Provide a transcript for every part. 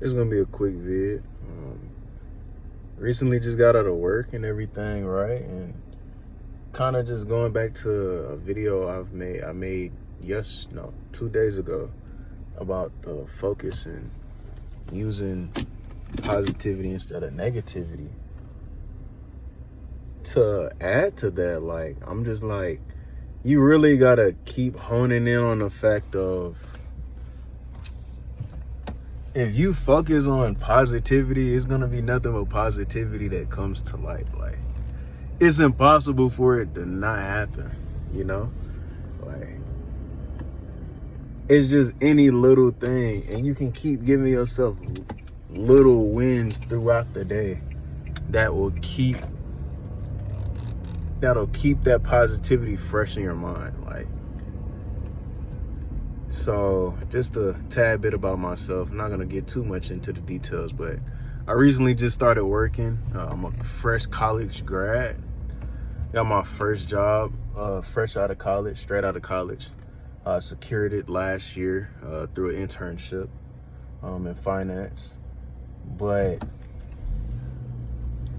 It's gonna be a quick vid. Recently just got out of work and everything, right? And kind of just going back to a video I made 2 days ago about the focus and using positivity instead of negativity. To add to that, like, I'm just like, you really gotta keep honing in on the fact of, if you focus on positivity, it's gonna be nothing but positivity that comes to light. Like, it's impossible for it to not happen, you know? Like, it's just any little thing, and you can keep giving yourself little wins throughout the day that'll keep that positivity fresh in your mind. Like, so just a tad bit about myself. I'm not gonna get too much into the details, but I recently just started working. I'm a fresh college grad. Got my first job, fresh out of college, straight out of college. Secured it last year through an internship in finance. But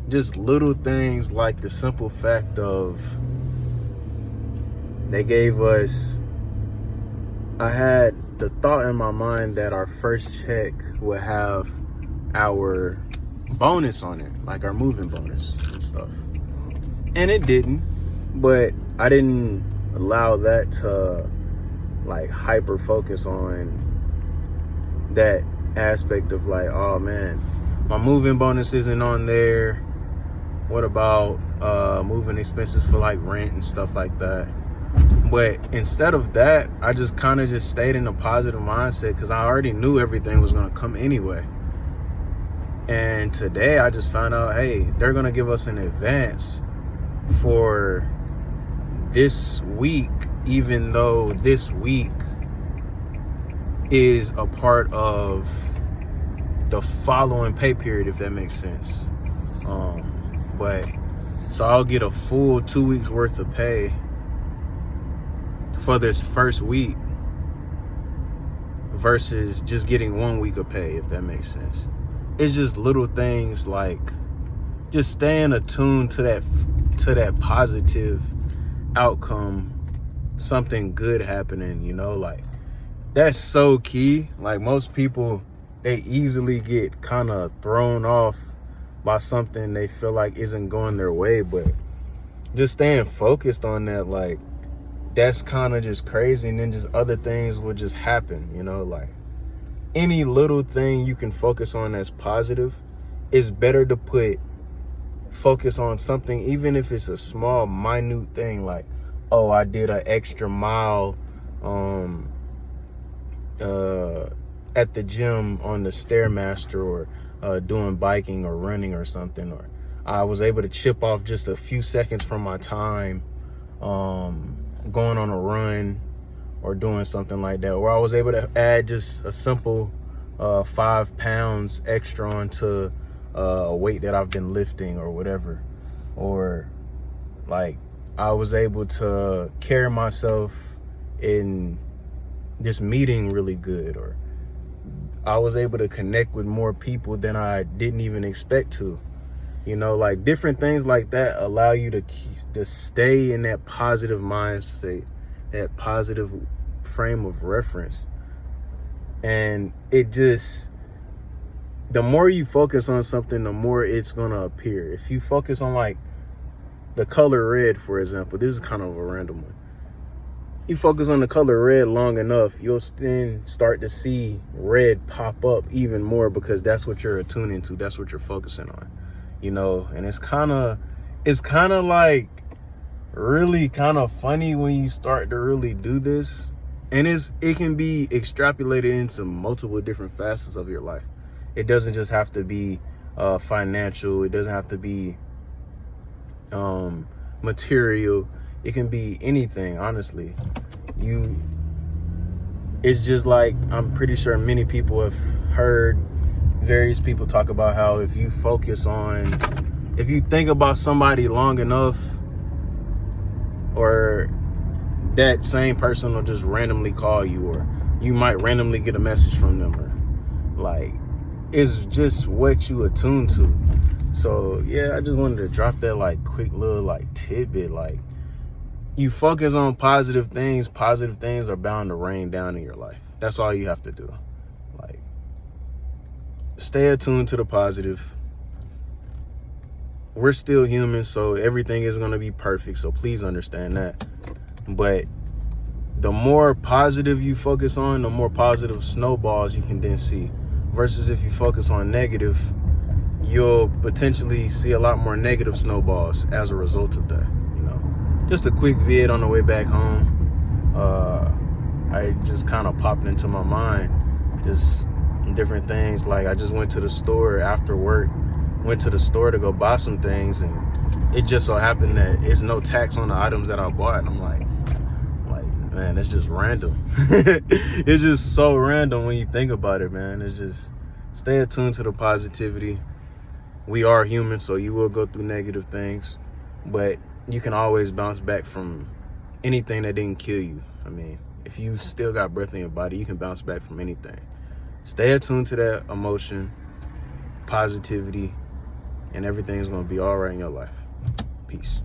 just little things like the simple fact of, they gave us, I had the thought in my mind that our first check would have our bonus on it, like our moving bonus and stuff. And it didn't, but I didn't allow that to like hyper focus on that aspect of like, oh man, my moving bonus isn't on there. What about moving expenses for like rent and stuff like that? But instead of that, I just kind of just stayed in a positive mindset because I already knew everything was going to come anyway. And today I just found out, hey, they're going to give us an advance for this week, even though this week is a part of the following pay period, if that makes sense. But so I'll get a full 2 weeks worth of pay for this first week versus just getting 1 week of pay, if that makes sense. It's just little things like just staying attuned to that positive outcome, something good happening, you know, like that's so key. Like most people, they easily get kind of thrown off by something they feel like isn't going their way, but just staying focused on that, like that's kind of just crazy. And then just other things will just happen, you know, like any little thing you can focus on that's positive, it's better to focus on something, even if it's a small, minute thing, like, oh, I did an extra mile at the gym on the Stairmaster, or doing biking or running or something, or I was able to chip off just a few seconds from my time going on a run or doing something like that, or I was able to add just a simple 5 pounds extra onto a weight that I've been lifting or whatever, or like I was able to carry myself in this meeting really good, or I was able to connect with more people than I didn't even expect to, you know, like different things like that allow you to stay in that positive mindset, that positive frame of reference. And it just, the more you focus on something, the more it's going to appear. If you focus on like the color red, for example, this is kind of a random one. You focus on the color red long enough, you'll then start to see red pop up even more, because that's what you're attuning to. That's what you're focusing on, you know. And it's kind of like really kind of funny when you start to really do this. And it can be extrapolated into multiple different facets of your life. It doesn't just have to be financial. It doesn't have to be material. It can be anything, honestly. It's just like, I'm pretty sure many people have heard various people talk about how if you think about somebody long enough, or that same person will just randomly call you, or you might randomly get a message from them, or like is just what you attune to. So yeah, I just wanted to drop that like quick little like tidbit. Like, you focus on positive things are bound to rain down in your life. That's all you have to do. Like, stay attuned to the positive. We're still human, so everything is going to be perfect, so please understand that. But the more positive you focus on, the more positive snowballs you can then see. Versus if you focus on negative, you'll potentially see a lot more negative snowballs as a result of that. Just a quick vid on the way back home. I just kind of popped into my mind just different things. Like, I just went to the store after work, to go buy some things, and it just so happened that it's no tax on the items that I bought. And I'm like, man, it's just random. It's just so random when you think about it, man. It's just, stay attuned to the positivity. We are human, so you will go through negative things, but you can always bounce back from anything that didn't kill you. I mean, if you still got breath in your body, you can bounce back from anything. Stay attuned to that emotion, positivity, and everything's going to be all right in your life. Peace.